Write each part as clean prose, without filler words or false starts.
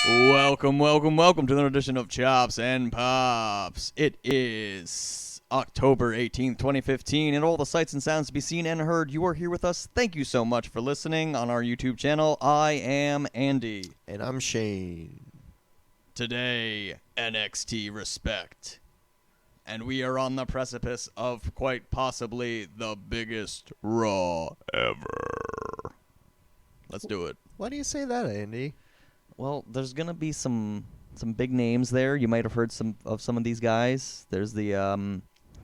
Welcome to another edition of Chops and Pops. It is October 18th, 2015, and all the sights and sounds to be seen and heard. You are here with us. Thank you so much for listening on our YouTube channel. I am Andy. And I'm Shane. Today, NXT Respect. And we are on the precipice of quite possibly the biggest Raw ever. Let's do it. Why do you say that, Andy? Well, there's gonna be some big names there. You might have heard some of these guys. There's the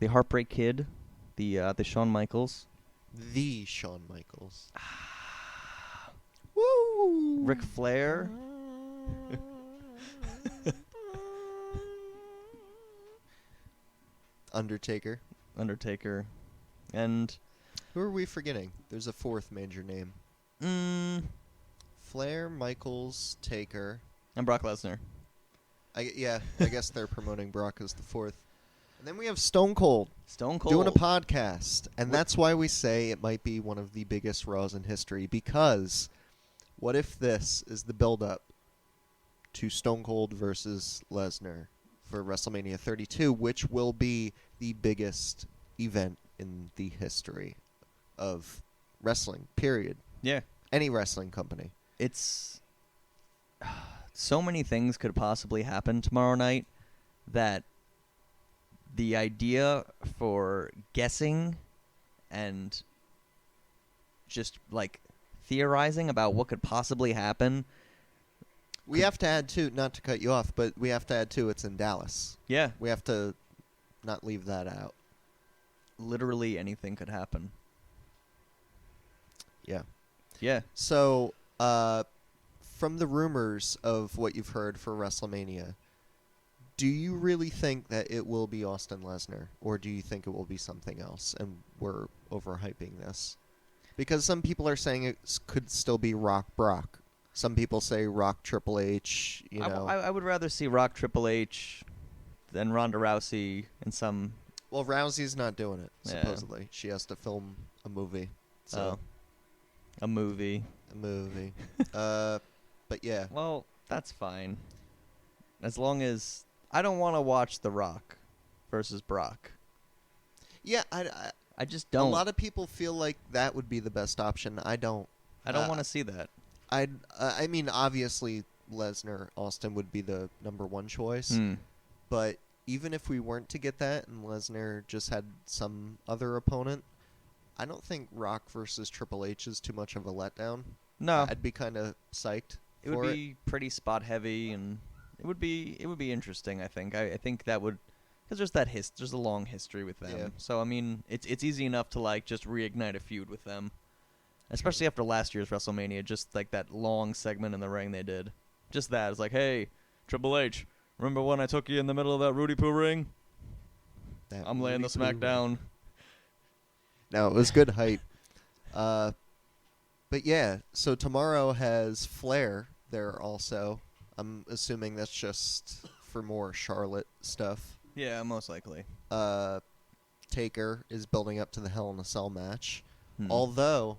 Heartbreak Kid, the Shawn Michaels, The Shawn Michaels. Woo! Ric Flair, Undertaker. and Who are we forgetting? There's a fourth major name. Flair, Michaels, Taker. and Brock Lesnar. I guess they're promoting Brock as the fourth. And then we have Stone Cold. Stone Cold Doing a podcast. And that's why we say it might be one of the biggest Raws in history. Because what if this is the build-up to Stone Cold versus Lesnar for WrestleMania 32, which will be the biggest event in the history of wrestling, period. Yeah, Any wrestling company. it's so many things could possibly happen tomorrow night that the idea for guessing and just like theorizing about what could possibly happen. We have to add, too, not to cut you off, but we have to add, too, it's in Dallas. Yeah, We have to not leave that out. literally anything could happen. Yeah. Yeah. So, from the rumors of what you've heard for WrestleMania, do you really think that it will be Austin Lesnar, or do you think it will be something else, and we're overhyping this? Because some people are saying it could still be Rock Brock. Some people say Rock Triple H, you know. I would rather see Rock Triple H than Ronda Rousey in some... Well, Rousey's not doing it, Yeah. supposedly. She has to film a movie. So, a movie. a movie. But yeah. Well, that's fine. As long as... I don't want to watch The Rock versus Brock. Yeah, I just don't. A lot of people feel like that would be the best option. I don't. I don't want to see that. I mean, obviously, Lesnar, Austin would be the number one choice. But even if we weren't to get that and Lesnar just had some other opponent, I don't think Rock versus Triple H is too much of a letdown. No. I'd be kind of psyched. It would be pretty spot heavy, and it would be interesting. I think. I think that would, because there's a long history with them. Yeah. So I mean, it's easy enough to like just reignite a feud with them, especially after last year's WrestleMania. Just like that long segment in the ring they did. Just that. It's like, hey, Triple H, remember when I took you in the middle of that Rudy Poo ring? That I'm laying the Rudy smack Poo. down. No, it was good hype. But yeah, so tomorrow has Flair there also. I'm assuming that's just for more Charlotte stuff. Yeah, most likely. Taker is building up to the Hell in a Cell match. Hmm. Although,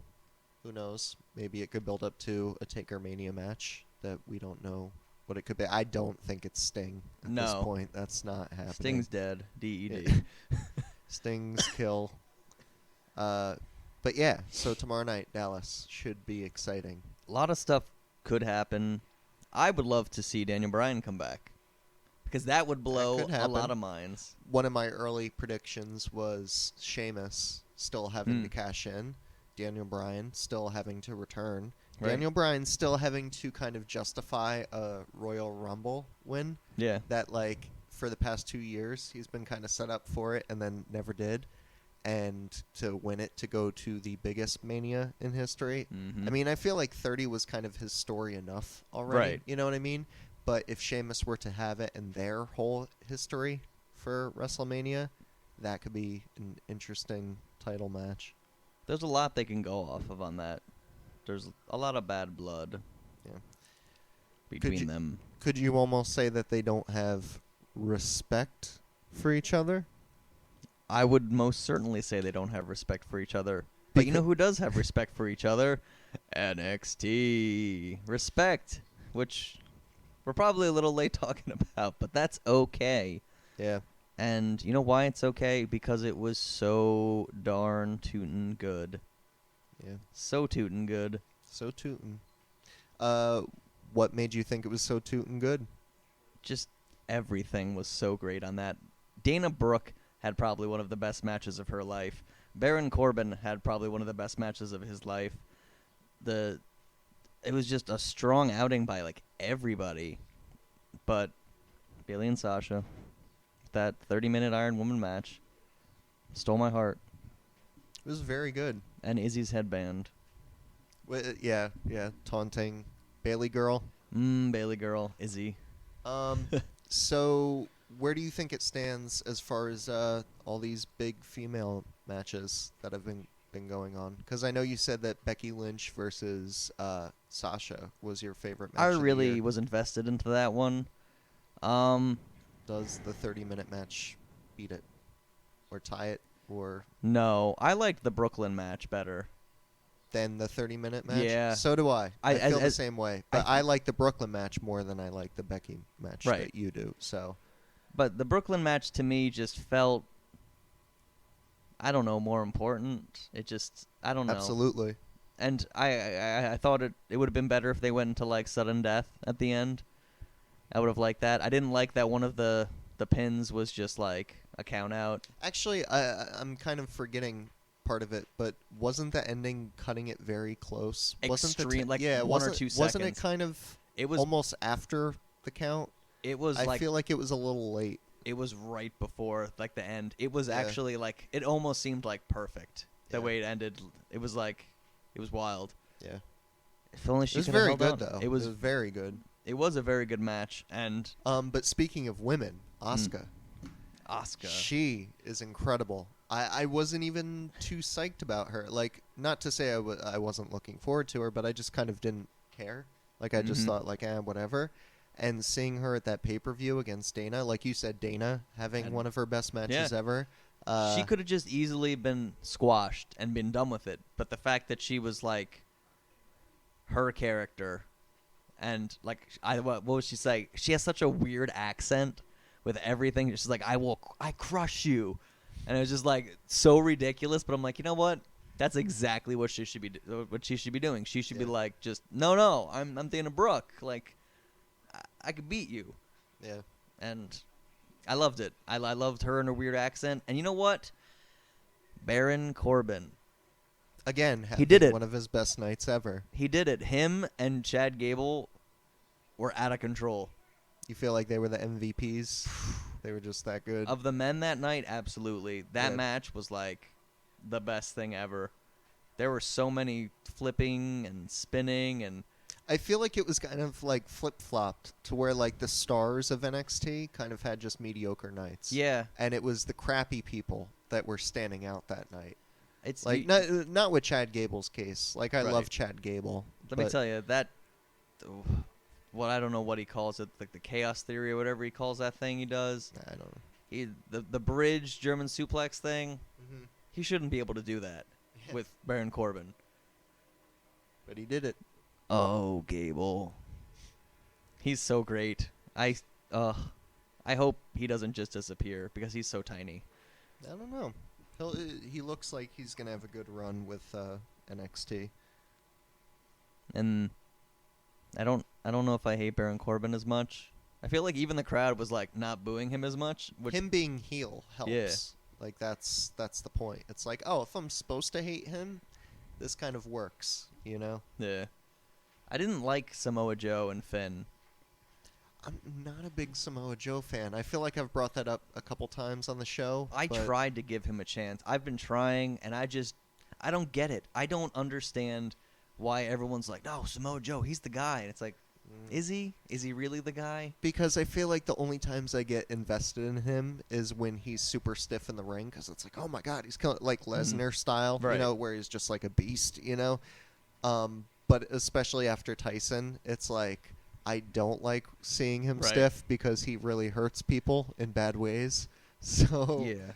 who knows, maybe it could build up to a Taker Mania match that we don't know what it could be. I don't think it's Sting at this No. point. That's not happening. Sting's dead. D-E-D. Sting's kill. But yeah, so tomorrow night, Dallas should be exciting. A lot of stuff could happen. I would love to see Daniel Bryan come back, because that would blow could a happen. lot of minds. One of my early predictions was Sheamus still having to cash in, Daniel Bryan still having to return, Right. Daniel Bryan still having to kind of justify a Royal Rumble win Yeah. that, like, for the past 2 years he's been kind of set up for it and then never did, and to win it to go to the biggest Mania in history. Mm-hmm. I mean, I feel like 30 was kind of his story enough already. Right. You know what I mean? But if Sheamus were to have it in their whole history for WrestleMania, that could be an interesting title match. There's a lot they can go off of on that. There's a lot of bad blood. Yeah. Between them. Could you almost say that they don't have respect for each other? I would most certainly say they don't have respect for each other. But you know who does have respect for each other? NXT. Respect. Which we're probably a little late talking about, but that's okay. Yeah. And you know why it's okay? Because it was so darn tootin' good. Yeah. So tootin' good. So tootin'. What made you think it was so tootin' good? Just everything was so great on that. Dana Brooke had probably one of the best matches of her life. Baron Corbin had probably one of the best matches of his life. It was just a strong outing by like everybody. But Bayley and Sasha, that 30-minute Iron Woman match, stole my heart. It was very good. And Izzy's headband. Yeah, taunting Bailey girl. Bailey girl, Izzy. So where do you think it stands as far as all these big female matches that have been going on? Because I know you said that Becky Lynch versus Sasha was your favorite match. I of the really year. was invested into that one. Does the 30-minute match beat it? Or tie it? Or No, I liked the Brooklyn match better. than the 30-minute match? Yeah. So do I. I feel the as- same way. But I like the Brooklyn match more than I like the Becky match Right. that you do. So But the Brooklyn match to me just felt, I don't know, more important. It just, I don't know. absolutely. And I thought it would have been better if they went into like sudden death at the end. I would have liked that. I didn't like that one of the pins was just like a count out. Actually, I'm kind of forgetting part of it, but wasn't the ending cutting it very close? Wasn't the Extreme, like yeah, 1 or wasn't- 2 Wasn't it seconds. kind of It was almost after the count? it was I like feel like it was a little late. it was right before like the end. It was Yeah. actually like it almost seemed like perfect the Yeah. way it ended. It was like it was wild. Yeah. If only she It was could have very held good on. though. It was very good. It was a very good match, and But speaking of women, Asuka. Asuka. She is incredible. I wasn't even too psyched about her. Like, not to say I wasn't looking forward to her, but I just kind of didn't care. Like, I just Mhm. thought, like, whatever. And seeing her at that pay-per-view against Dana, like you said, Dana having And- one of her best matches ever. She could have just easily been squashed and been done with it, but the fact that she was like her character, and like what was she say? She has such a weird accent with everything. She's like, I crush you, and it was just like so ridiculous. But I'm like, you know what? That's exactly what she should be doing. She should be like, just no, I'm Dana Brooke. Like, I could beat you. Yeah. And I loved it. I loved her and her weird accent. And you know what? Baron Corbin. Again, He did it. one of his best nights ever. He did it. Him and Chad Gable were out of control. You feel like they were the MVPs? They were just that good. Of the men that night, absolutely. That Yeah. match was like the best thing ever. There were so many flipping and spinning, and I feel like it was kind of like flip-flopped to where like the stars of NXT kind of had just mediocre nights. yeah, And it was the crappy people that were standing out that night. it's Like not with Chad Gable's case. Like I Right. love Chad Gable. Let me tell you that. What I don't know what he calls it, like the chaos theory or whatever he calls that thing he does. I don't know. The bridge German suplex thing. Mm-hmm. He shouldn't be able to do that with Baron Corbin. But he did it. Oh, Gable. He's so great. I hope he doesn't just disappear because he's so tiny. I don't know. He looks like he's gonna have a good run with NXT. And I don't know if I hate Baron Corbin as much. I feel like even the crowd was like not booing him as much. Which, Him being heel helps. Yeah. Like that's the point. It's like, oh, if I'm supposed to hate him, this kind of works, you know? yeah. I didn't like Samoa Joe and Finn. I'm not a big Samoa Joe fan. I feel like I've brought that up a couple times on the show. I but tried to give him a chance. I've been trying, and I don't get it. I don't understand why everyone's like, no, Samoa Joe, he's the guy. And it's like, is he? Is he really the guy? Because I feel like the only times I get invested in him is when he's super stiff in the ring, because it's like, oh my god, he's like Lesnar style, Right. you know, where he's just like a beast, you know. But especially after Tyson, it's like I don't like seeing him Right. stiff because he really hurts people in bad ways. So Yeah.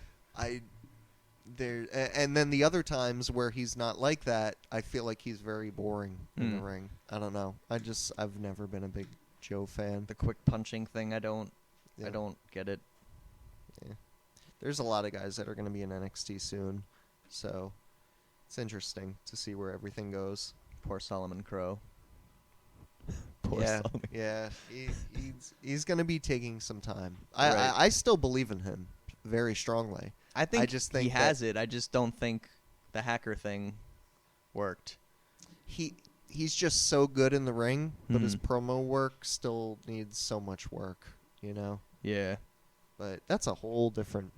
and then the other times where he's not like that, I feel like he's very boring in the ring. I don't know. I've never been a big Joe fan. The quick punching thing, I don't get it. Yeah. There's a lot of guys that are going to be in NXT soon, so it's interesting to see where everything goes. Poor Solomon Crow. Yeah. He's going to be taking some time. Right. I still believe in him very strongly. I think just think he has it. I just don't think the hacker thing worked. He's just so good in the ring, but his promo work still needs so much work, you know? Yeah. But that's a whole different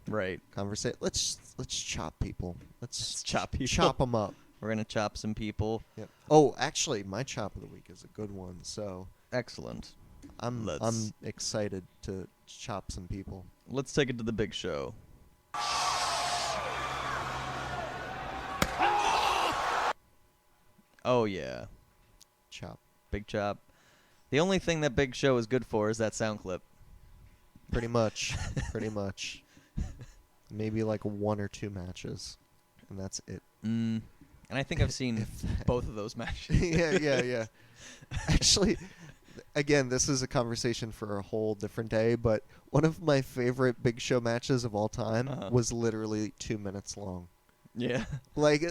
conversation. Let's chop people. Let's chop people. Chop them up. We're going to chop some people. Yep. Oh, actually, my chop of the week is a good one. So excellent. I'm excited to chop some people. Let's take it to the big show. Oh yeah. Chop. Big chop. The only thing that Big Show is good for is that sound clip. Pretty much. Pretty much. Maybe like 1 or 2 matches, and that's it. And I think I've seen both of those matches. Yeah. Actually, again, this is a conversation for a whole different day, but one of my favorite Big Show matches of all time was literally 2 minutes long. Yeah. Like,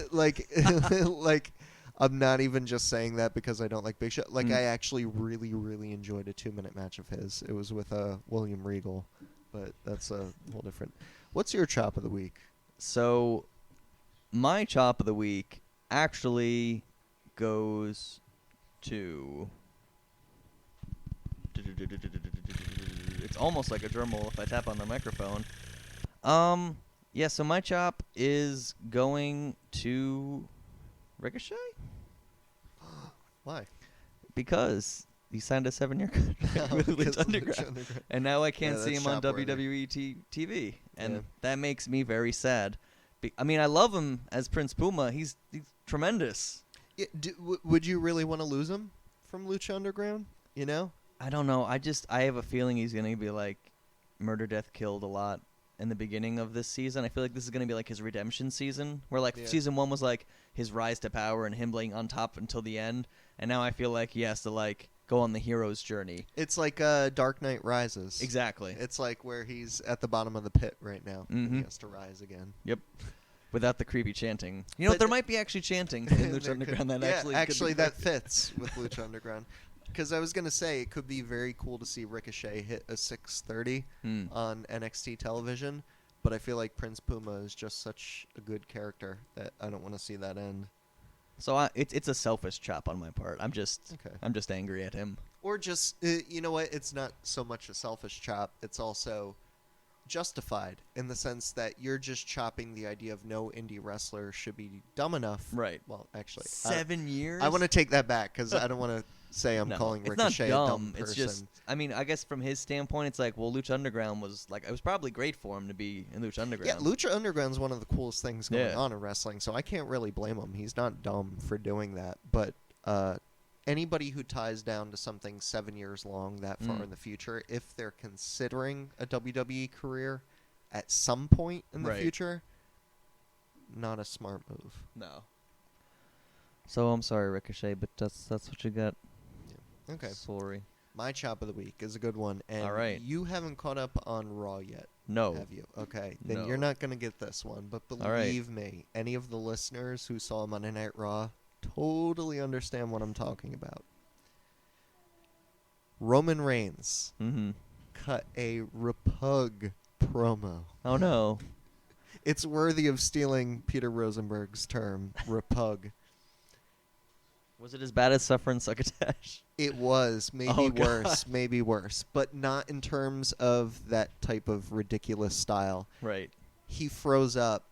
I'm not even just saying that because I don't like Big Show. Like, I actually really, really enjoyed a 2-minute match of his. It was with William Regal, but that's a whole different. What's your chop of the week? So, my chop of the week actually goes to. It's almost like a drum roll if I tap on the microphone. Yeah. So my chop is going to Ricochet. Why? Because he signed a 7-year contract with Lucha Underground, and now I can't see him on WWE TV, and that makes me very sad. I mean, I love him as Prince Puma. He's tremendous. Yeah, would you really want to lose him from Lucha Underground? You know? I don't know. I have a feeling he's gonna be like murder, death, killed a lot in the beginning of this season. I feel like this is gonna be like his redemption season, where like season 1 was like his rise to power and him being on top until the end. And now I feel like he has to, like, go on the hero's journey. It's like Dark Knight Rises. Exactly. It's like where he's at the bottom of the pit right now. And he has to rise again. Yep. Without the creepy chanting. You know what? There might be actually chanting in Lucha Underground that actually that fits with Lucha Underground. Because I was going to say, it could be very cool to see Ricochet hit a 630 on NXT television. But I feel like Prince Puma is just such a good character that I don't want to see that end. So it's a selfish chop on my part. I'm just angry at him. Or just you know what? It's not so much a selfish chop. It's also justified in the sense that you're just chopping the idea of no indie wrestler should be dumb enough. Right. Well, actually, 7 years. I want to take that back because I don't want to say I'm calling Ricochet a dumb person. It's just, I mean, I guess from his standpoint, it's like, well, Lucha Underground was like, it was probably great for him to be in Lucha Underground. Yeah, Lucha Underground's one of the coolest things going on in wrestling, so I can't really blame him. He's not dumb for doing that. But anybody who ties down to something 7 years long that far in the future, if they're considering a WWE career at some point in the future, not a smart move. No. So I'm sorry, Ricochet, but that's what you got. Okay. Sorry. My chop of the week is a good one, and you haven't caught up on Raw yet. No. Have you? Okay. Then you're not going to get this one, but believe me, any of the listeners who saw Monday Night Raw totally understand what I'm talking about. Roman Reigns cut a repug promo. Oh, no. It's worthy of stealing Peter Rosenberg's term, repug. Was it as bad as Suffering Succotash? It was. Maybe worse. But not in terms of that type of ridiculous style. Right. He froze up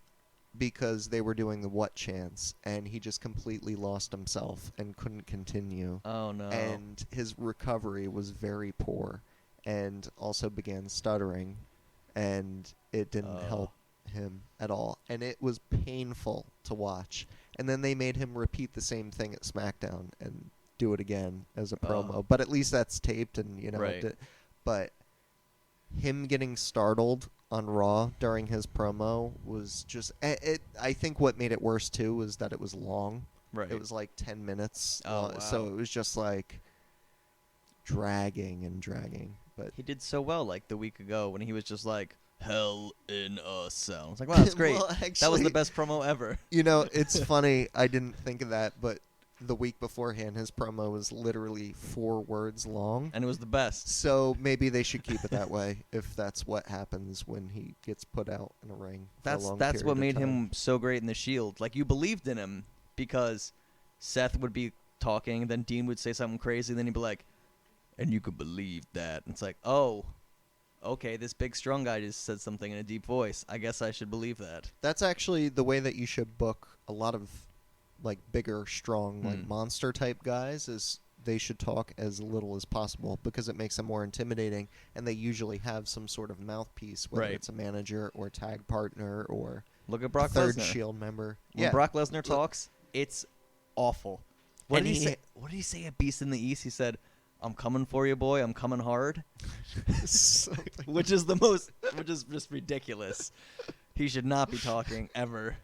because they were doing the what chants, and he just completely lost himself and couldn't continue. Oh, no. And his recovery was very poor, and also began stuttering, and it didn't help him at all. And it was painful to watch. And then they made him repeat the same thing at SmackDown and do it again as a promo. But at least that's taped, and you know. But him getting startled on Raw during his promo was just. I think what made it worse too was that it was long. Right. It was like 10 minutes. Oh, wow. So it was just like. dragging and dragging. But He did so well, like, the week ago when he was just like, Hell in a Cell. It's like, wow, that's great. Well, That was actually, the best promo ever. It's funny. I didn't think of that, but the week beforehand, his promo was literally 4 words long. And it was the best. So maybe they should keep it that way if that's what happens when he gets put out in a ring for a long That's what period made of time. him so great in the Shield. Like, you believed in him because Seth would be talking, and then Dean would say something crazy, and then he'd be like, and you could believe that. And it's like, oh, okay, this big strong guy just said something in a deep voice. I guess I should believe that. That's actually the way that you should book a lot of like bigger, strong, like monster type guys. Is they should talk as little as possible because it makes them more intimidating, and they usually have some sort of mouthpiece, whether Right. it's a manager or tag partner or Look at Brock third Lesnar. Shield member. When Brock Lesnar talks, it's awful. What And did he say? What did he say at Beast in the East? He said, "I'm coming for you, boy. I'm coming hard," which is just ridiculous. He should not be talking ever.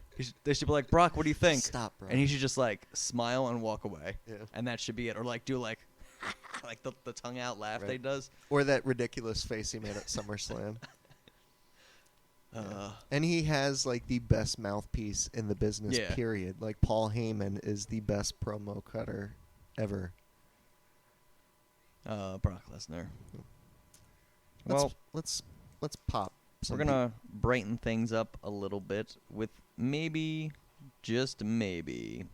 They should be like, Brock, what do you think? Stop, bro. And he should just like smile and walk away. Yeah. And that should be it. Or like do like like the tongue out laugh Right. that he does. Or that ridiculous face he made at SummerSlam. Uh, And he has like the best mouthpiece in the business, Yeah. period. Like Paul Heyman is the best promo cutter ever. Brock Lesnar. Let's, Well, let's pop. we're gonna brighten things up a little bit with maybe, just maybe,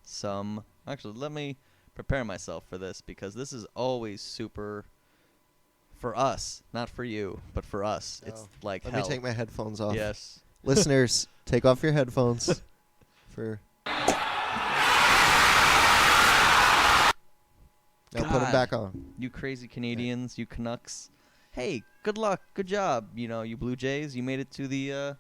some. Actually, let me prepare myself for this because this is always super. For us, not for you, but for us, it's like Let hell. me take my headphones off. Yes. Listeners, take off your headphones. Now put them God. back on. You crazy Canadians, you Canucks. Hey, good luck, good job. You Blue Jays. You made it to the.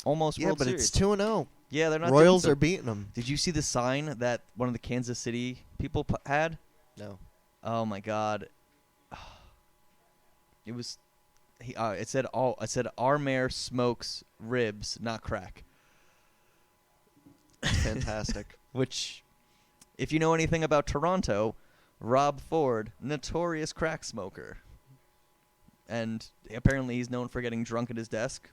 Almost Yeah, World but Series. it's 2-0. Yeah, they're not. Royals doing are so. beating them. Did you see the sign that one of the Kansas City people had? No. Oh my God. It was. It said our mayor smokes ribs, not crack. It's fantastic. Which, if you know anything about Toronto, Rob Ford, notorious crack smoker. And apparently he's known for getting drunk at his desk.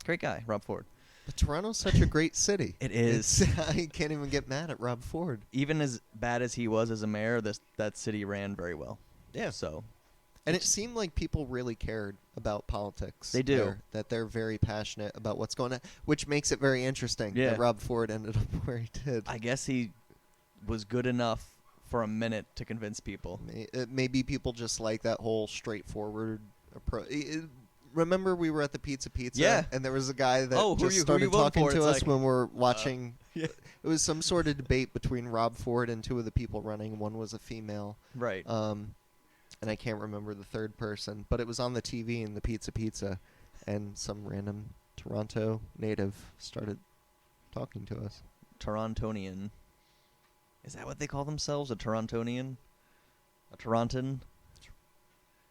Great guy, Rob Ford. But Toronto's such a great city. It is. I can't even get mad at Rob Ford. Even as bad as he was as a mayor, that city ran very well. Yeah. So. And it seemed like people really cared about politics. They do. That they're very passionate about what's going on, which makes it very interesting Yeah. that Rob Ford ended up where he did. I guess he was good enough for a minute to convince people. Maybe people just like that whole straightforward approach. Remember we were at the Pizza, Yeah. and there was a guy that Oh, who just you started voting talking for? to It's us like, when we're watching. Yeah. It was some sort of debate between Rob Ford and 2 of the people running. One was a female. Right. And I can't remember the third person, but it was on the TV in the Pizza, and some random Toronto native started talking to us. Torontonian. Is that what they call themselves? A Torontonian? A Toronton?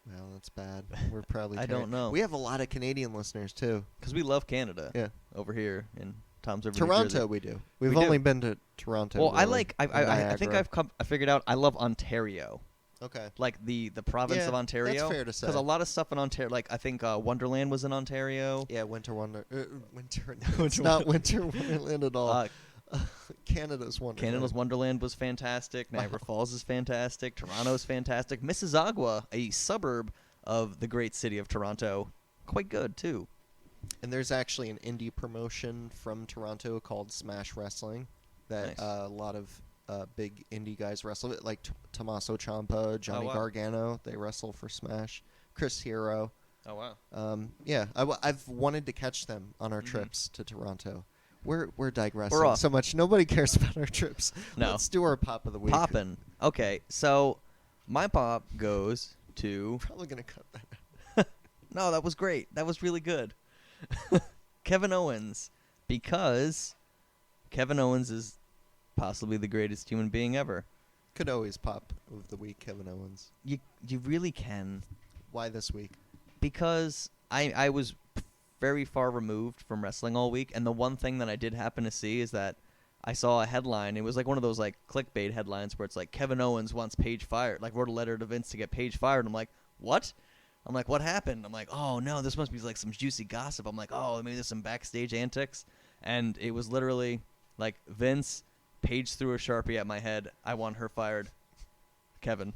Well, that's bad. We're probably. I don't know. We have a lot of Canadian listeners too. Because we love Canada. Yeah. Over here in Tom's River, New Toronto, Jersey. we do. We've We do. only been to Toronto. Well, really, I and think Niagara. I figured out I love Ontario. Okay. Like the province Yeah, of Ontario. that's fair to say. Because a lot of stuff in Ontario, like I think Wonderland was in Ontario. Yeah, Winter Wonderland. Winter It's not Winter Wonderland at all. Canada's Wonderland. Canada's Wonderland was fantastic. Niagara Falls is fantastic. Toronto's fantastic. Mississauga, a suburb of the great city of Toronto, quite good too. And there's actually an indie promotion from Toronto called Smash Wrestling that Nice. a lot of big indie guys wrestle it, like Tommaso Ciampa, Johnny wow. Gargano. They wrestle for Smash. Chris Hero. Oh wow. Yeah, I've wanted to catch them on our trips to Toronto. We're digressing We're off. so much. Nobody cares about our trips. No. Let's do our pop of the week. Poppin'. Okay, so my pop goes to. Probably gonna cut that. No, that was great. That was really good. Kevin Owens, because Kevin Owens is possibly the greatest human being ever. Could always pop of the week, Kevin Owens. You really can, Why this week? because I was very far removed from wrestling all week, and the one thing that I did happen to see is that I saw a headline. It was like one of those like clickbait headlines where it's like Kevin Owens wants Paige fired. Like wrote a letter to Vince to get Paige fired. I'm like, what? I'm like, what happened? I'm like, oh no, this must be like some juicy gossip. I'm like, oh, maybe there's some backstage antics. And it was literally like Vince, Paige threw a Sharpie at my head. I want her fired. Kevin.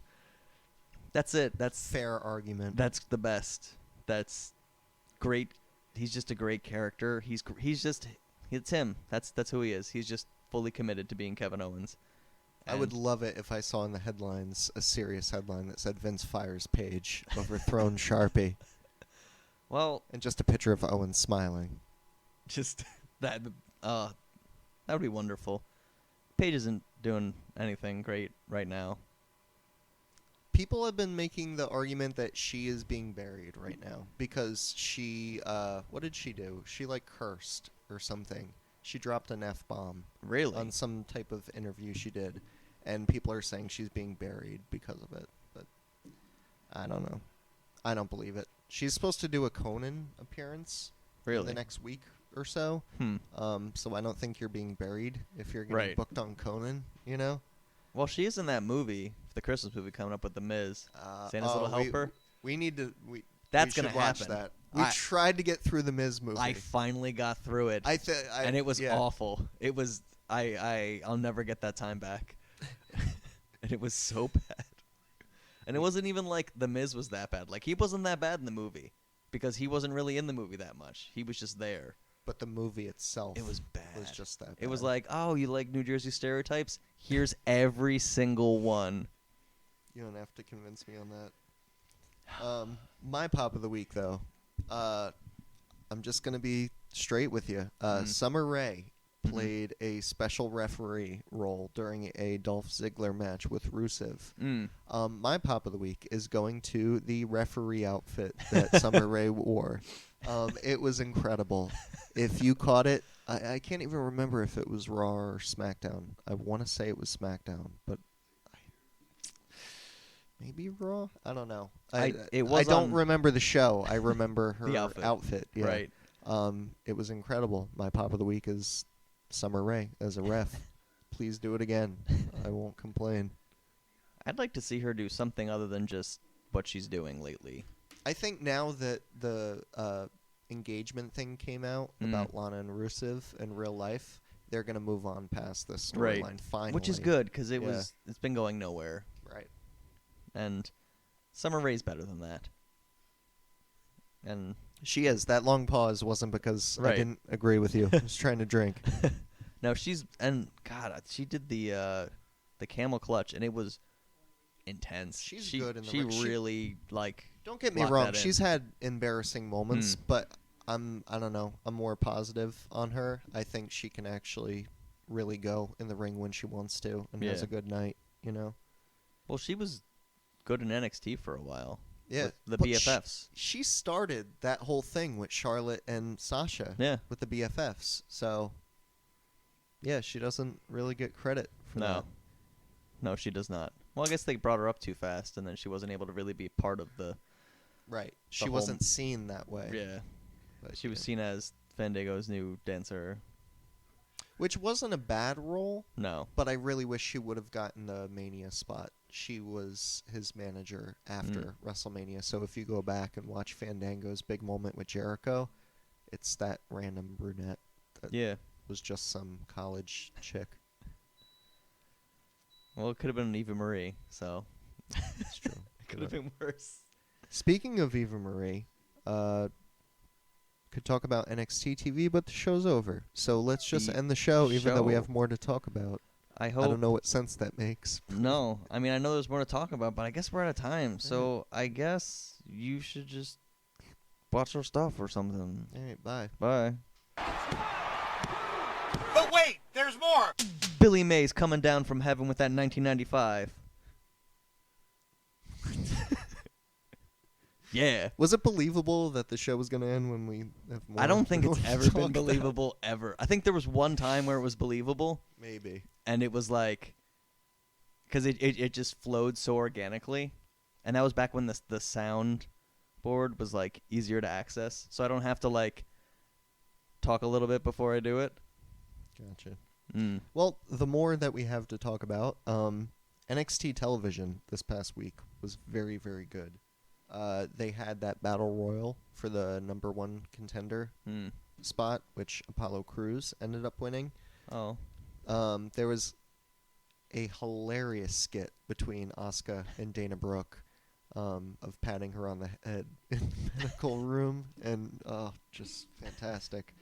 That's it. That's fair argument. That's the best. That's great. He's just a great character. It's him. That's who he is. He's just fully committed to being Kevin Owens. I would love it if I saw in the headlines a serious headline that said Vince fires Paige, overthrown Sharpie. Well, and just a picture of Owens smiling. Just that would be wonderful. Paige isn't doing anything great right now. People have been making the argument that she is being buried right now because she, what did she do? She like cursed or something. She dropped an F-bomb. Really? On some type of interview she did. And people are saying she's being buried because of it. But I don't know. I don't believe it. She's supposed to do a Conan appearance in the next week or so. So I don't think you're being buried if you're getting booked on Conan, you know? Well, she is in that movie, the Christmas movie coming up with The Miz. Santa's Little Helper. We need to... That's going to happen. Watch that. We tried to get through the Miz movie. I finally got through it. And it was awful. It was... I'll never get that time back. And it was so bad. And it wasn't even like The Miz was that bad. Like, he wasn't that bad in the movie. Because he wasn't really in the movie that much. He was just there. But the movie itself... It was bad. Was just that bad. It was like, oh, you like New Jersey stereotypes? Here's every single one. You don't have to convince me on that. My pop of the week, though. I'm just going to be straight with you. Summer Rae played a special referee role during a Dolph Ziggler match with Rusev. My pop of the week is going to the referee outfit that Summer Rae wore. It was incredible. If you caught it, I can't even remember if it was Raw or SmackDown. I want to say it was SmackDown, but maybe Raw? I don't know. I don't remember the show. I remember her outfit. Yeah. Right. It was incredible. My pop of the week is Summer Rae as a ref. Please do it again. I won't complain. I'd like to see her do something other than just what she's doing lately. I think now that the engagement thing came out about Lana and Rusev in real life, they're going to move on past this storyline finally. Which is good because it's been going nowhere. Right. And Summer Rae's better than that. And she is. That long pause wasn't because I didn't agree with you. I was trying to drink. No, she did the camel clutch, and it was intense. She's good in the ring. She really Don't get me wrong. She's had embarrassing moments, but I don't know. I'm more positive on her. I think she can actually really go in the ring when she wants to and has a good night, you know? Well, she was good in NXT for a while. Yeah. With the BFFs. She started that whole thing with Charlotte and Sasha. Yeah. With the BFFs. So, yeah, she doesn't really get credit for that. No, she does not. Well, I guess they brought her up too fast, and then she wasn't able to really be part of the... Right. She wasn't seen that way. Yeah. But she was seen as Fandango's new dancer. Which wasn't a bad role. No. But I really wish she would have gotten the Mania spot. She was his manager after WrestleMania. So if you go back and watch Fandango's big moment with Jericho, it's that random brunette that was just some college chick. Well, it could have been Eva Marie, so... That's true. It could have been worse. Speaking of Eva Marie, could talk about NXT TV, but the show's over. So let's just end the show, even though we have more to talk about. I don't know what sense that makes. No. I mean, I know there's more to talk about, but I guess we're out of time. So I guess you should just watch our stuff or something. All right, bye. Bye. But wait, there's more! Billy Mays coming down from heaven with that 1995. Yeah. Was it believable that the show was going to end when we have more? I don't think it's ever been believable, ever. I think there was one time where it was believable. Maybe. And it was like... Because it just flowed so organically. And that was back when the sound board was, like, easier to access. So I don't have to, like, talk a little bit before I do it. Gotcha. Well, the more that we have to talk about, NXT television this past week was very, very good. They had that battle royal for the number one contender spot, which Apollo Crews ended up winning. Oh. There was a hilarious skit between Asuka and Dana Brooke of patting her on the head in the medical room, and just fantastic.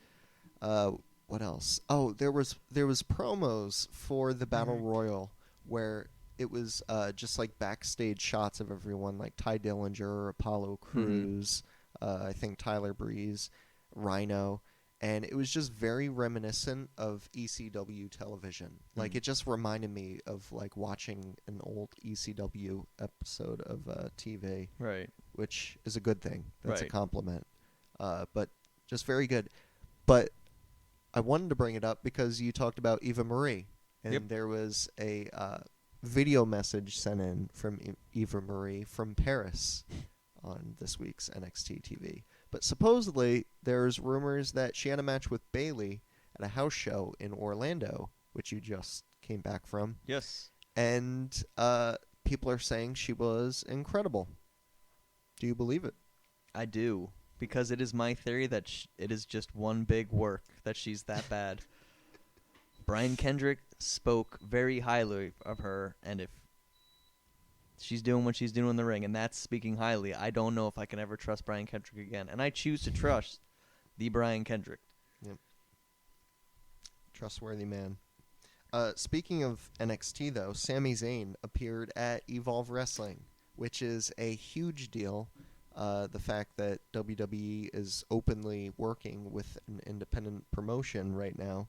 What else? Oh, there was promos for the Battle Royal where it was just like backstage shots of everyone, like Ty Dillinger, Apollo Crews, I think Tyler Breeze, Rhino, and it was just very reminiscent of ECW television. Like, it just reminded me of like watching an old ECW episode of TV, Right. which is a good thing. That's a Right. compliment. But just very good. But I wanted to bring it up because you talked about Eva Marie, and there was a video message sent in from Eva Marie from Paris on this week's NXT TV. But supposedly, there's rumors that she had a match with Bayley at a house show in Orlando, which you just came back from. Yes. And people are saying she was incredible. Do you believe it? I do. Because it is my theory that it is just one big work, that she's that bad. Brian Kendrick spoke very highly of her, and if she's doing what she's doing in the ring, and that's speaking highly, I don't know if I can ever trust Brian Kendrick again. And I choose to trust the Brian Kendrick. Yep. Trustworthy man. Speaking of NXT, though, Sami Zayn appeared at Evolve Wrestling, which is a huge deal. The fact that WWE is openly working with an independent promotion right now.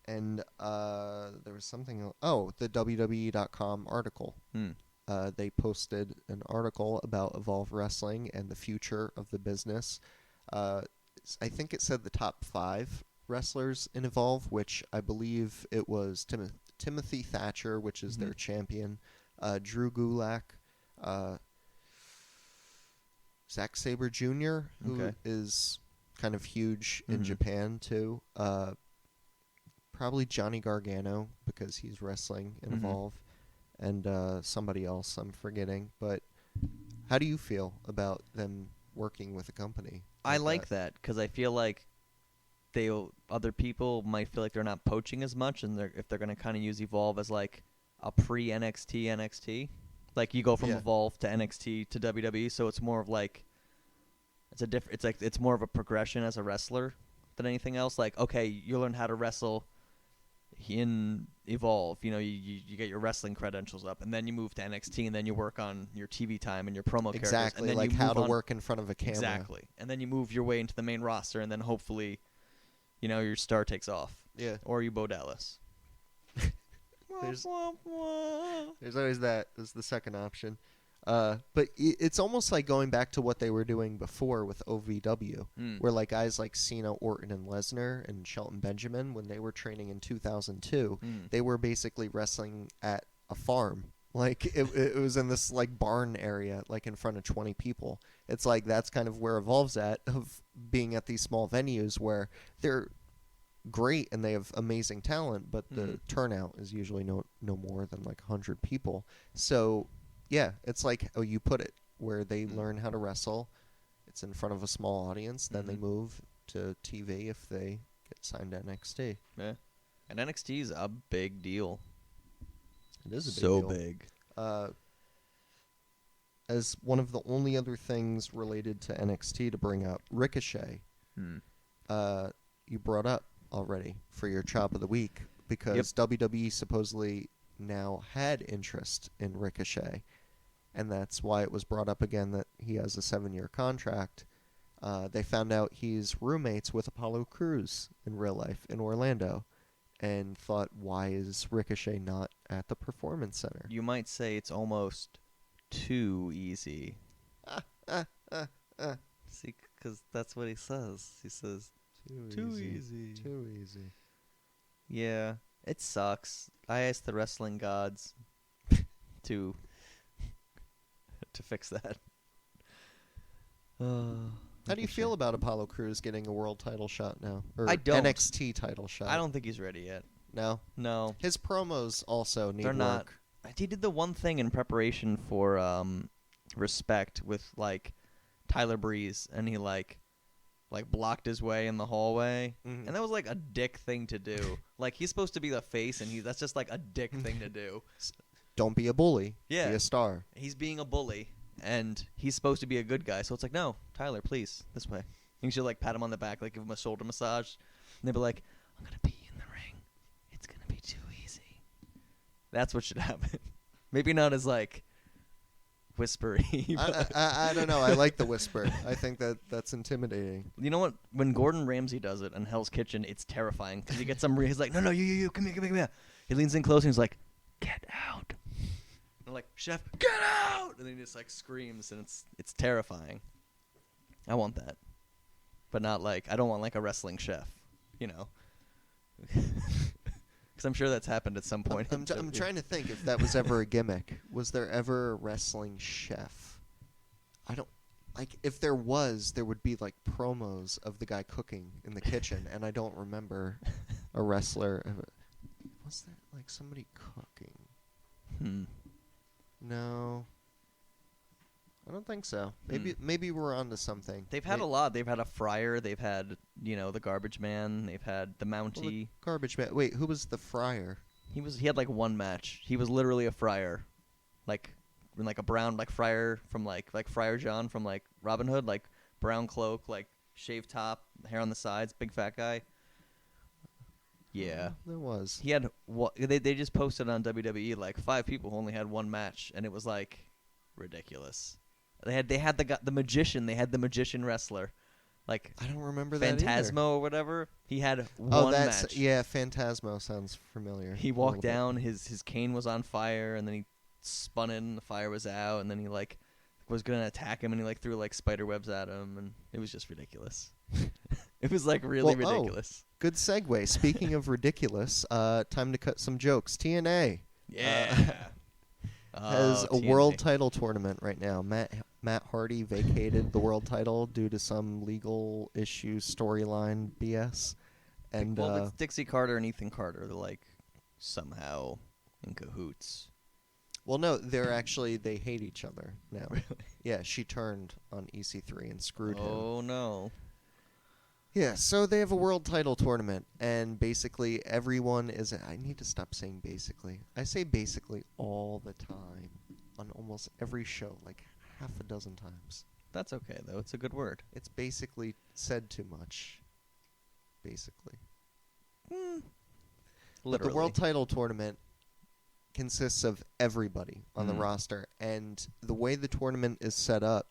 And there was something else. Oh, the WWE.com article. They posted an article about Evolve Wrestling and the future of the business. I think it said the top 5 wrestlers in Evolve, which I believe it was Timothy Thatcher, which is their champion, Drew Gulak, Zack Sabre Jr., who is kind of huge in Japan too. Probably Johnny Gargano, because he's wrestling in Evolve, and somebody else I'm forgetting. But how do you feel about them working with a company? I like that because I feel like other people might feel like they're not poaching as much, and if they're going to kind of use Evolve as like a pre-NXT. Like, you go from Evolve to NXT to WWE, so it's more of like it's more of a progression as a wrestler than anything else. Like, okay, you learn how to wrestle in Evolve, you get your wrestling credentials up, and then you move to NXT, and then you work on your TV time and your promo characters. Exactly, And then like you how move to work in front of a camera. Exactly. And then you move your way into the main roster, and then hopefully, your star takes off. Yeah. Or you Bo Dallas. There's always that as the second option. But it's almost like going back to what they were doing before with OVW, where like guys like Cena, Orton, and Lesnar, and Shelton Benjamin, when they were training in 2002, they were basically wrestling at a farm. Like, it was in this like barn area, like in front of 20 people. It's like that's kind of where Evolve's at, of being at these small venues where they're great and they have amazing talent, but the turnout is usually no more than like 100 people. So yeah, it's like how you put it, where they learn how to wrestle. It's in front of a small audience, then they move to TV if they get signed to NXT. Yeah. And NXT is a big deal. It is a big so deal. big. As one of the only other things related to NXT to bring up, Ricochet, you brought up already for your chop of the week, because WWE supposedly now had interest in Ricochet, and that's why it was brought up again that he has a 7-year contract. They found out he's roommates with Apollo Crews in real life in Orlando, and thought, why is Ricochet not at the Performance Center? You might say it's almost too easy. See, because that's what he says. He says, Too easy. Too easy. yeah, it sucks. I asked the wrestling gods to fix that. How do you feel about Apollo Crews getting a world title shot now? Or I don't. NXT title shot? I don't think he's ready yet. No? No, His promos also need they're not. work. He did the one thing in preparation for Respect with like Tyler Breeze, and he like blocked his way in the hallway, Mhm. and that was like a dick thing to do. Like he's supposed to be the face, and that's just like a dick thing to do. Don't be a bully. Yeah. Be a star. He's being a bully, and he's supposed to be a good guy. So it's like, no, Tyler, please, this way. And you should like pat him on the back, like give him a shoulder massage, and they'd be like, I'm gonna be in the ring. It's gonna be too easy. That's what should happen. Maybe not as like whispery. I don't know. I like the whisper. I think that's intimidating. You know what? When Gordon Ramsay does it in Hell's Kitchen, it's terrifying because he gets some. He's like, no, you, come here. He leans in close and he's like, get out. And I'm like, chef, get out! And then he just like screams, and it's terrifying. I want that, but not like I don't want like a wrestling chef, you know. Because I'm sure that's happened at some point. I'm trying to think if that was ever a gimmick. Was there ever a wrestling chef? I don't... Like, if there was, there would be, like, promos of the guy cooking in the kitchen, and I don't remember a wrestler... Was there, like, somebody cooking? No. I don't think so. Maybe we're onto something. They've had a lot. They've had a fryer. They've had, the garbage man. They've had the Mountie. Well, the garbage man. Wait, who was the fryer? He had like one match. He was literally a friar, like a brown like friar from like Friar John from like Robin Hood, like brown cloak, like shaved top, hair on the sides, big fat guy. Yeah, There was. he had what they just posted on WWE like 5 people who only had one match, and it was like ridiculous. They had the magician. They had the magician wrestler, like I don't remember that Phantasmo or whatever. He had Oh, one that's match. yeah. Phantasmo sounds familiar. He a walked little down. His cane was on fire, and then he spun it, and the fire was out. And then he like was gonna attack him, and he like threw like spider webs at him, and it was just ridiculous. It was like really ridiculous. Good segue. Speaking of ridiculous, time to cut some jokes. TNA Yeah. has a TNA. world title tournament right now. Matt Hardy vacated the world title due to some legal issue storyline BS. And Well, it's Dixie Carter and Ethan Carter. They're like somehow in cahoots. well, no, they hate each other now. Really? Yeah, she turned on EC3 and screwed him. Oh no. Yeah, so they have a world title tournament, and basically everyone is... I need to stop saying basically. I say basically all the time on almost every show, like half a dozen times. That's okay though. It's a good word. It's basically said too much. Basically. But Literally. the world title tournament consists of everybody on the roster, and the way the tournament is set up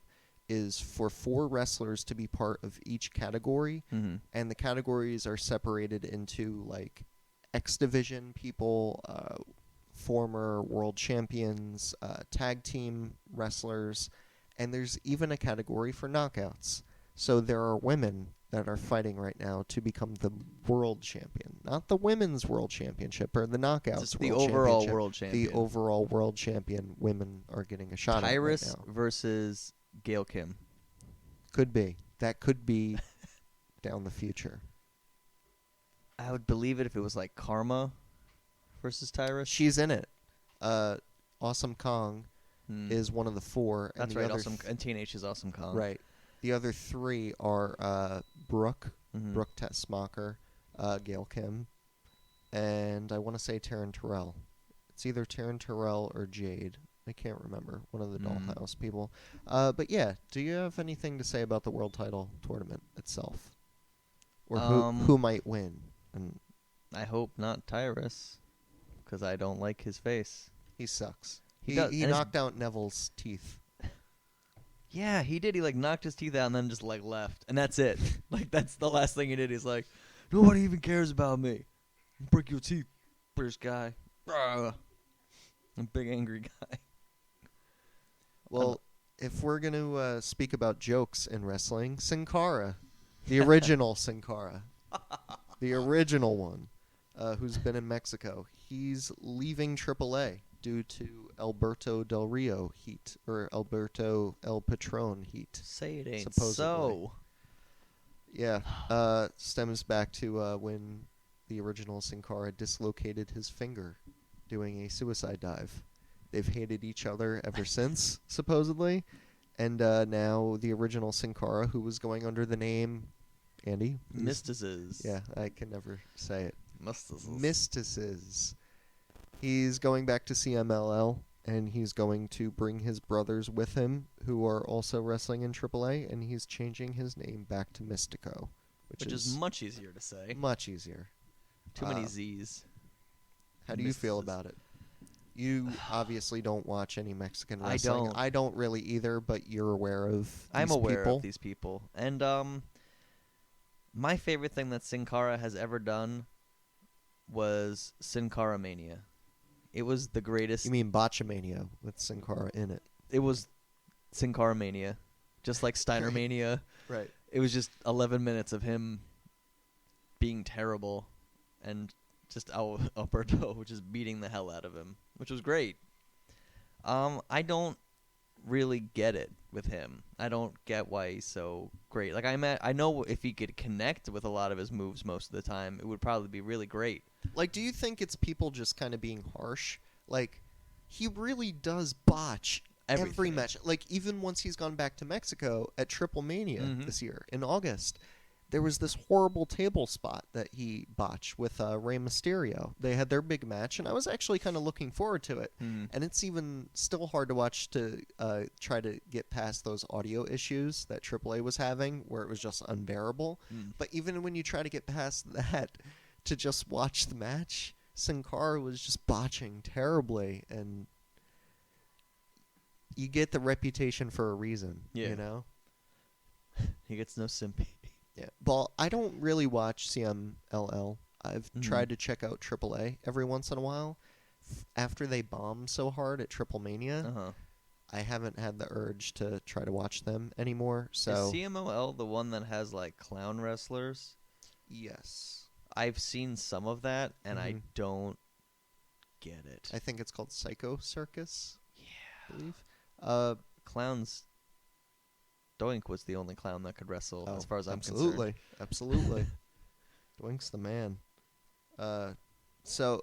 is for 4 wrestlers to be part of each category, and the categories are separated into like X Division people, former world champions, tag team wrestlers, and there's even a category for knockouts. So there are women that are fighting right now to become the world champion. Not the women's world championship or the knockouts Just the world overall championship. world champion. The overall world champion women are getting a shot at it right Tyrus now. versus Gail Kim. Could be. That could be down the future. I would believe it if it was like Karma versus Tyrus. She's in it. Awesome Kong is one of the 4. That's and the right. other Awesome. And TNH is Awesome Kong. right. The other 3 are Brooke Mhm. Tessmacher, Gail Kim, and I want to say Taryn Terrell. It's either Taryn Terrell or Jade. I can't remember. One of the Dollhouse people. But yeah, do you have anything to say about the world title tournament itself? Or who might win? And I hope not Tyrus, because I don't like his face. he sucks. He He does- and his- knocked out Neville's teeth. Yeah, he did. He like knocked his teeth out and then just like left, and that's it. Like that's the last thing he did. He's like, nobody even cares about me. Break your teeth, British guy. A big angry guy. Well, if we're going to speak about jokes in wrestling, Sin Cara, the original Sin Cara, the original one, who's been in Mexico, he's leaving AAA due to Alberto Del Rio heat, or Alberto El Patron heat. Say it ain't Supposedly. so. Yeah, stems back to when the original Sin Cara dislocated his finger doing a suicide dive. They've hated each other ever since, supposedly. And now the original Sin Cara, who was going under the name... Andy? Mystices. Yeah, I can never say it. Mystices. Mystices. He's going back to CMLL, and he's going to bring his brothers with him, who are also wrestling in AAA, and he's changing his name back to Mystico. Which is much easier to say. much easier. Too many Z's. How do you feel Mystices. about it? You obviously don't watch any Mexican I wrestling. don't. I don't really either, but you're aware of these I'm aware people. of these people. And my favorite thing that Sin Cara has ever done was Sin Cara Mania. It was the greatest. You mean Botchamania with Sin Cara in it. It was Sin Cara Mania. Just like Steiner Mania. Right. It was just 11 minutes of him being terrible and just Alberto just beating the hell out of him, which was great. I don't really get it with him. I don't get why he's so great. Like I know if he could connect with a lot of his moves most of the time, it would probably be really great. Like, do you think it's people just kind of being harsh? Like, he really does botch every Everything. match. Like, even once he's gone back to Mexico at Triple Mania this year in August, there was this horrible table spot that he botched with Rey Mysterio. They had their big match, and I was actually kind of looking forward to it. And it's even still hard to watch to try to get past those audio issues that AAA was having, where it was just unbearable. But even when you try to get past that, to just watch the match, Sin Cara was just botching terribly, and you get the reputation for a reason, you know? He gets no sympathy. Yeah. Well, I don't really watch CMLL. I've tried to check out AAA every once in a while. After they bombed so hard at Triple Mania, I haven't had the urge to try to watch them anymore. So Is CMLL the one that has like clown wrestlers? yes. I've seen some of that, and I don't get it. I think it's called Psycho Circus. Yeah. I believe. Clowns. Doink was the only clown that could wrestle, as far as I'm absolutely. concerned. Absolutely. Doink's the man. So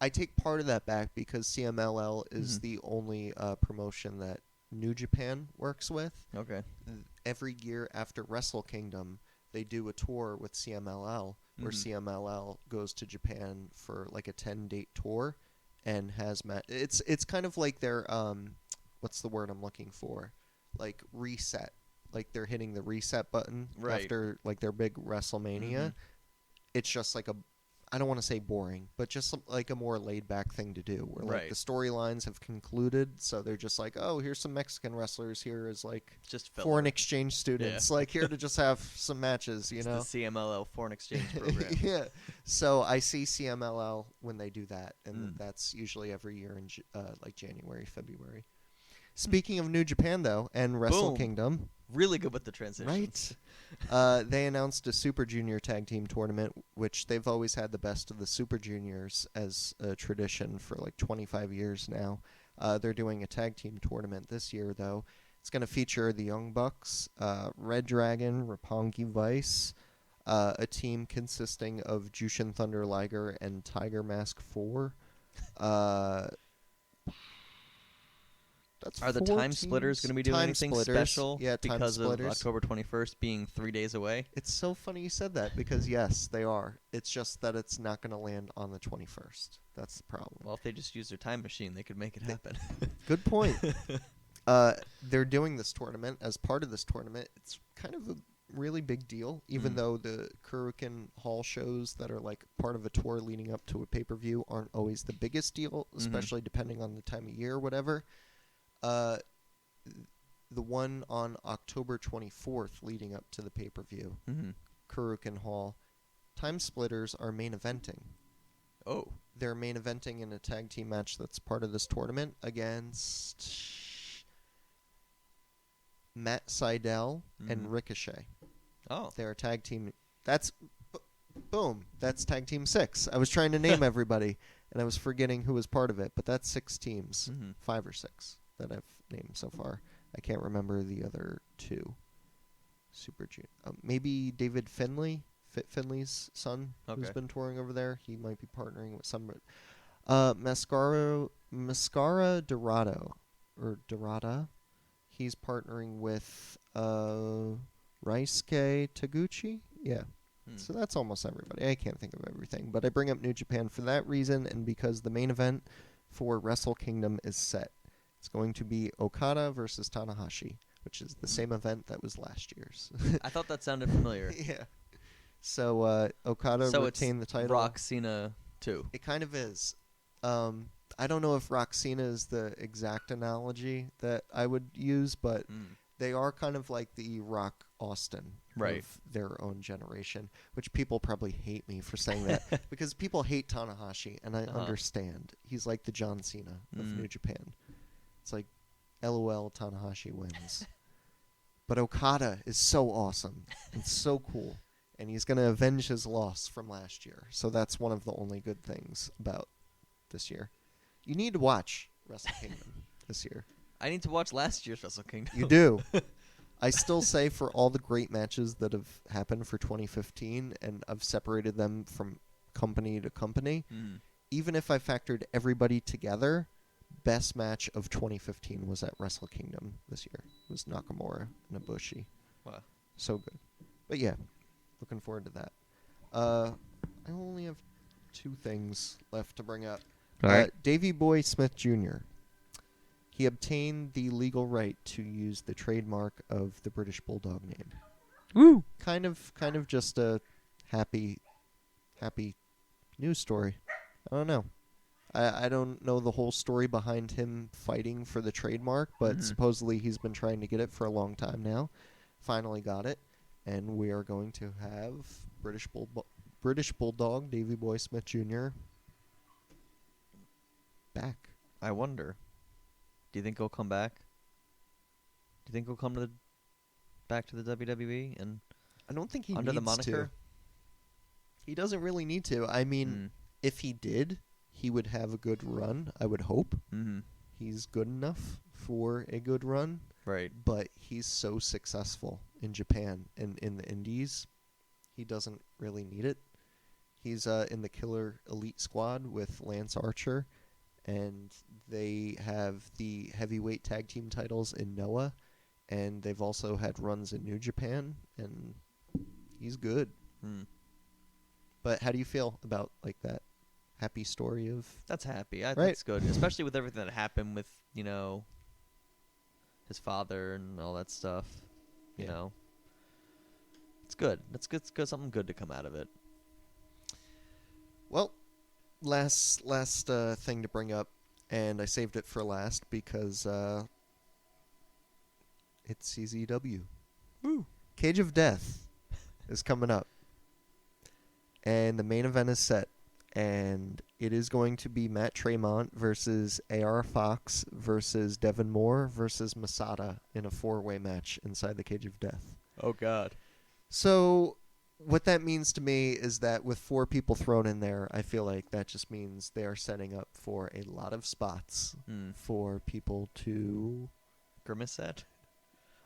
I take part of that back because CMLL is the only promotion that New Japan works with. Okay. Every year after Wrestle Kingdom, they do a tour with CMLL where CMLL goes to Japan for like a 10-date tour and has it's kind of like their what's the word I'm looking for? Like reset. Like they're hitting the reset button after like their big WrestleMania. It's just like I don't want to say boring, but just like a more laid back thing to do where like the storylines have concluded, so they're just like, oh, here's some Mexican wrestlers here as like just foreign exchange students, like here to just have some matches, you know. The CMLL foreign exchange program. Yeah. So I see CMLL when they do that, and that's usually every year in like January, February. Speaking of New Japan, though, and Wrestle Kingdom. Really good with the transitions. Right. They announced a Super Junior Tag Team Tournament, which they've always had the best of the Super Juniors as a tradition for like 25 years now. They're doing a tag team tournament this year, though. It's going to feature the Young Bucks, Red Dragon, Roppongi Vice, a team consisting of Jushin Thunder Liger and Tiger Mask 4. Are the Time Splitters going to be doing anything special because of October 21st being 3 days away? It's so funny you said that because, yes, they are. It's just that it's not going to land on the 21st. That's the problem. Well, if they just use their time machine, they could make it happen. Good point. They're doing this tournament. As part of this tournament, it's kind of a really big deal, even though the Kuruken Hall shows that are like part of a tour leading up to a pay-per-view aren't always the biggest deal, especially depending on the time of year or whatever. The one on October 24th leading up to the pay-per-view, Kuruken Hall, Time Splitters are main eventing. Oh. They're main eventing in a tag team match that's part of this tournament against Matt Sydal and Ricochet. Oh. They're a tag team. That's... boom. That's tag team 6. I was trying to name everybody, and I was forgetting who was part of it, but that's 6 teams. 5 or 6. That I've named so far. I can't remember the other 2. Super Junior. Maybe David Finlay? Finley's son, who's Okay. been touring over there. He might be partnering with some. Mascara Dorada. He's partnering with Raisuke Taguchi. Yeah. So that's almost everybody. I can't think of everything. But I bring up New Japan for that reason and because the main event for Wrestle Kingdom is set. It's going to be Okada versus Tanahashi, which is the same event that was last year's. I thought that sounded familiar. Yeah. So Okada retained the title. Rock Cena 2. It kind of is. I don't know if Rock Cena is the exact analogy that I would use, but they are kind of like the Rock Austin of their own generation, which people probably hate me for saying that because people hate Tanahashi, and I understand. He's like the John Cena of New Japan. It's like, LOL, Tanahashi wins. But Okada is so awesome and so cool, and he's going to avenge his loss from last year. So that's one of the only good things about this year. You need to watch Wrestle Kingdom this year. I need to watch last year's Wrestle Kingdom. You do. I still say for all the great matches that have happened for 2015, and I've separated them from company to company, even if I factored everybody together, best match of 2015 was at Wrestle Kingdom this year. It was Nakamura and Ibushi. Wow. So good. But yeah, looking forward to that. I only have 2 things left to bring up. All right. Davey Boy Smith Jr. He obtained the legal right to use the trademark of the British Bulldog name. Woo! Kind of just a happy news story. I don't know. I don't know the whole story behind him fighting for the trademark, but supposedly he's been trying to get it for a long time now. Finally got it, and we are going to have British Bulldog Davey Boy Smith Jr. back. I wonder. Do you think he'll come back? Do you think he'll come back to the WWE and I don't think he under needs the moniker? to. He doesn't really need to. I mean, if he did, he would have a good run, I would hope. He's good enough for a good run. Right. But he's so successful in Japan and in the indies, he doesn't really need it. He's in the Killer Elite Squad with Lance Archer, and they have the heavyweight tag team titles in Noah, and they've also had runs in New Japan, and he's good. But how do you feel about like that happy story of... That's happy. Right. That's good, especially with everything that happened with, his father and all that stuff. You know. It's good. It's good. It's good. Something good to come out of it. Well, last thing to bring up, and I saved it for last because it's CZW. Woo. Cage of Death is coming up, and the main event is set, and it is going to be Matt Tremont versus AR Fox versus Devin Moore versus Masada in a 4-way match inside the Cage of Death. Oh, God. So what that means to me is that with 4 people thrown in there, I feel like that just means they are setting up for a lot of spots for people to... Grimace set?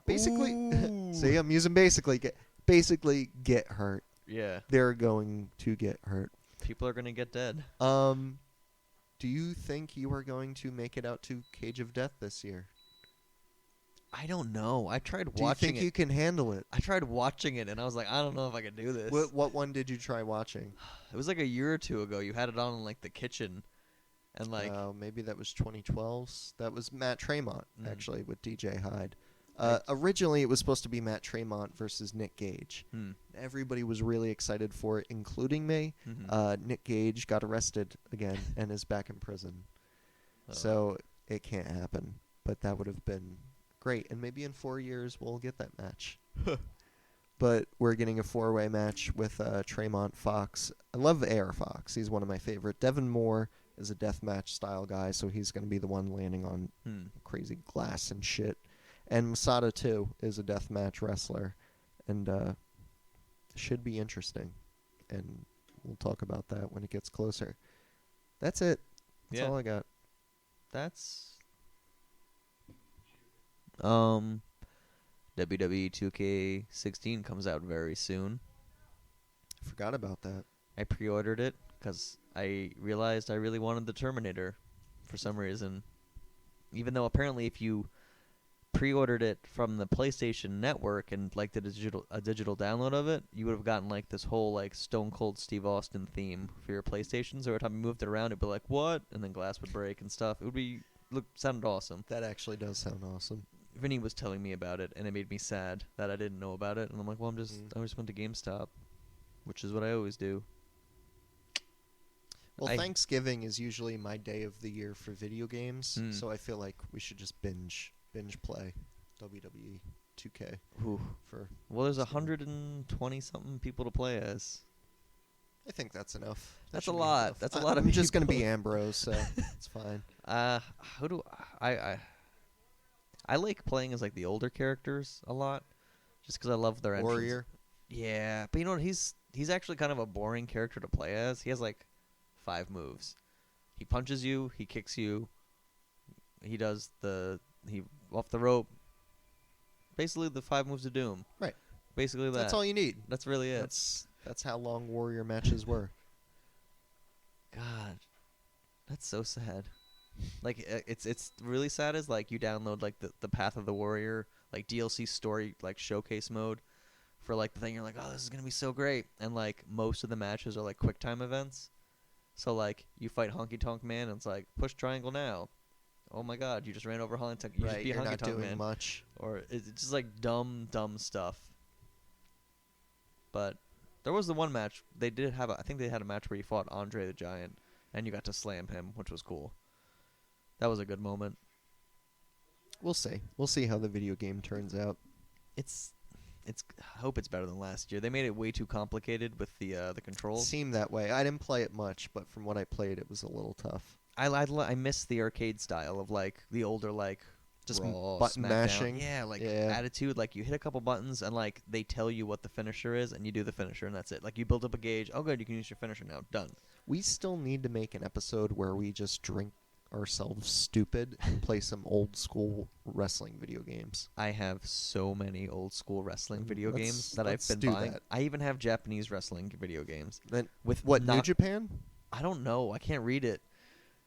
Basically, see, I'm using basically get hurt. Yeah. They're going to get hurt. People are going to get dead. Do you think you are going to make it out to Cage of Death this year? I don't know. I tried watching it. Do you think you can handle it? I tried watching it, and I was like, I don't know if I can do this. What one did you try watching? It was like a year or 2 ago. You had it on in, like, the kitchen. And, like... maybe that was 2012's. That was Matt Tremont, actually, with DJ Hyde. Originally, it was supposed to be Matt Tremont versus Nick Gage. Everybody was really excited for it, including me. Nick Gage got arrested again and is back in prison. So it can't happen. But that would have been great. And maybe in 4 years, we'll get that match. But we're getting a 4-way match with Tremont Fox. I love AR Fox. He's one of my favorite. Devin Moore is a deathmatch style guy, so he's going to be the one landing on crazy glass and shit. And Masada, too, is a deathmatch wrestler. And should be interesting. And we'll talk about that when it gets closer. That's it. That's all I got. That's... WWE 2K16 comes out very soon. Forgot about that. I pre-ordered it because I realized I really wanted the Terminator for some reason. Even though apparently if you pre-ordered it from the PlayStation Network and like did a digital download of it, you would have gotten like this whole like Stone Cold Steve Austin theme for your PlayStation. So every time you moved it around, it'd be like, what? And then glass would break and stuff. It would be sounded awesome. That actually does sound awesome. Vinny was telling me about it, and it made me sad that I didn't know about it. And I'm like, well, I just went to GameStop, which is what I always do. Well, Thanksgiving is usually my day of the year for video games, so I feel like we should just binge play WWE 2K. Ooh. Well, there's 120 something people to play as. I think that's enough. That's a lot. That's a lot of I'm people. just gonna be Ambrose, so it's fine. Who do I like playing as like the older characters a lot, just because I love their entrance. Warrior. Yeah, but you know what? He's actually kind of a boring character to play as. He has like 5 moves. He punches you. He kicks you. He does he off the rope. Basically, the 5 moves of doom. Right. Basically that. That's all you need. That's really it. That's how long Warrior matches were. God, that's so sad. Like it's really sad is like you download like the Path of the Warrior like DLC story like showcase mode for like the thing, you're like, oh, this is gonna be so great, and like most of the matches are like quick time events. So like you fight Honky Tonk Man and it's like push triangle now. Oh my God, you just ran over Honky Tonk. You just beat you're Honky not Tonk doing Man. much. Or it's just like dumb stuff. But there was the one match they did have. I think they had a match where you fought Andre the Giant and you got to slam him, which was cool. That was a good moment. We'll see. We'll see how the video game turns out. I hope it's better than last year. They made it way too complicated with the controls. Seemed that way. I didn't play it much, but from what I played, it was a little tough. I miss the arcade style of like the older like just Raw, button SmackDown. mashing. Yeah, attitude. Like you hit a couple buttons and like they tell you what the finisher is and you do the finisher and that's it. Like you build up a gauge. Oh, good, you can use your finisher now. Done. We still need to make an episode where we just drink ourselves stupid and play some old school wrestling video games. I have so many old school wrestling video games that I've been do buying. that. I even have Japanese wrestling video games. Then with what, New Japan? I don't know. I can't read it.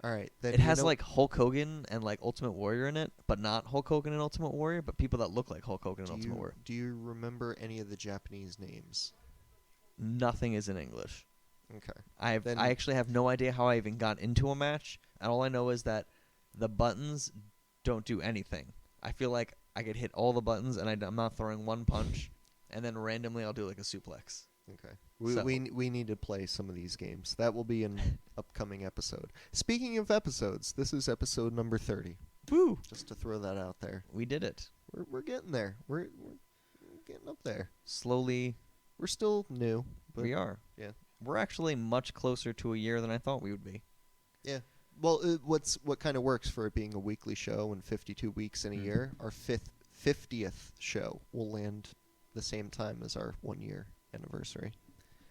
All right. Then it has like Hulk Hogan and like Ultimate Warrior in it, but not Hulk Hogan and Ultimate Warrior, but people that look like Hulk Hogan and Ultimate Warrior. Do you remember any of the Japanese names? Nothing is in English. Okay. I actually have no idea how I even got into a match, and all I know is that the buttons don't do anything. I feel like I could hit all the buttons, and I'm not throwing one punch, and then randomly I'll do like a suplex. Okay. We need to play some of these games. That will be an upcoming episode. Speaking of episodes, this is episode number 30. Woo! Just to throw that out there. We did it. We're getting there. We're getting up there. Slowly. We're still new. But we are. Yeah. We're actually much closer to a year than I thought we would be. Yeah. Well, what kind of works for it being a weekly show and 52 weeks in a year? Our 50th show will land the same time as our 1-year anniversary.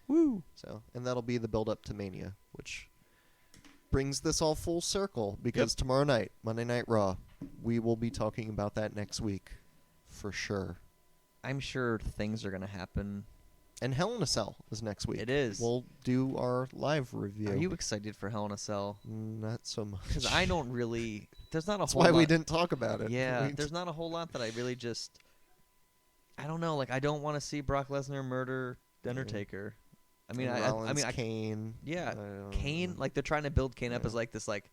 Woo! So, and that'll be the build up to Mania, which brings this all full circle because tomorrow night, Monday Night Raw, we will be talking about that next week for sure. I'm sure things are going to happen. And Hell in a Cell is next week. It is. We'll do our live review. Are you excited for Hell in a Cell? Not so much. Because I don't really. There's not a That's whole lot. why we didn't talk about it. Yeah, there's not a whole lot that I really just. I don't know. Like, I don't want to see Brock Lesnar murder The Undertaker. I mean, Kane. Yeah, Kane. Like, they're trying to build Kane up as like this like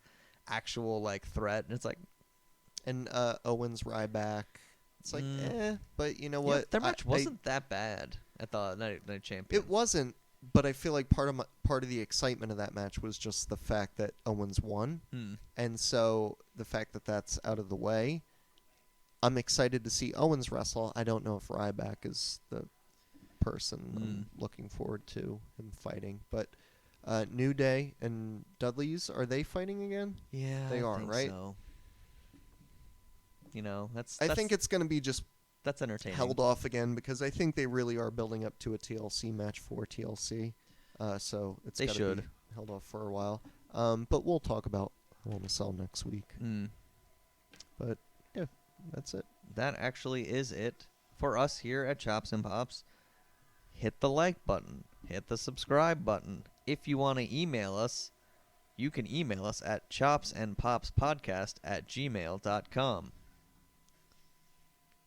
actual like threat, and it's like. And Owens Ryback. It's like, but you know what? Yeah, their match wasn't that bad at the Night Champions. It wasn't, but I feel like part of the excitement of that match was just the fact that Owens won, and so the fact that that's out of the way, I'm excited to see Owens wrestle. I don't know if Ryback is the person I'm looking forward to him fighting, but New Day and Dudley's, are they fighting again? Yeah, they are, think right? So. You know, I think it's going to be just that's entertaining. Held off again because I think they really are building up to a TLC match for TLC. So it's they should be held off for a while. But we'll talk about Hell in a Cell next week. But yeah, that's it. That actually is it for us here at Chops and Pops. Hit the like button. hit the subscribe button. If you want to email us, you can email us at chopsandpopspodcast@gmail.com.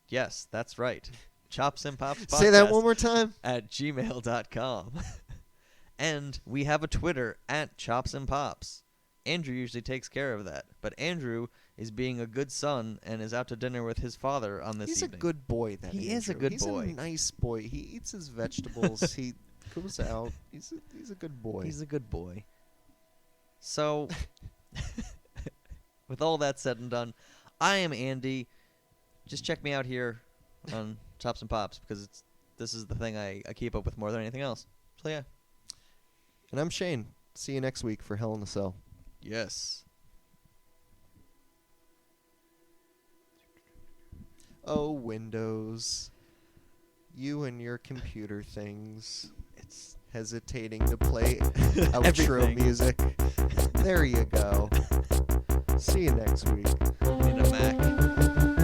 Yes, that's right. Chopsandpopspodcast. Say that one more time. At gmail.com. And we have a Twitter at chopsandpops. Andrew usually takes care of that, but Andrew is being a good son and is out to dinner with his father on this evening. He's a good boy, that He Andrew. is a good boy. He's a nice boy. He eats his vegetables. He goes out. He's a good boy. He's a good boy. So, with all that said and done, I am Andy. Just check me out here on Chops and Pops because this is the thing I keep up with more than anything else. So yeah. And I'm Shane. See you next week for Hell in a Cell. Yes. Oh, Windows. You and your computer things. It's Hesitating to play outro Everything. music. There you go. See you next week. in a Mac.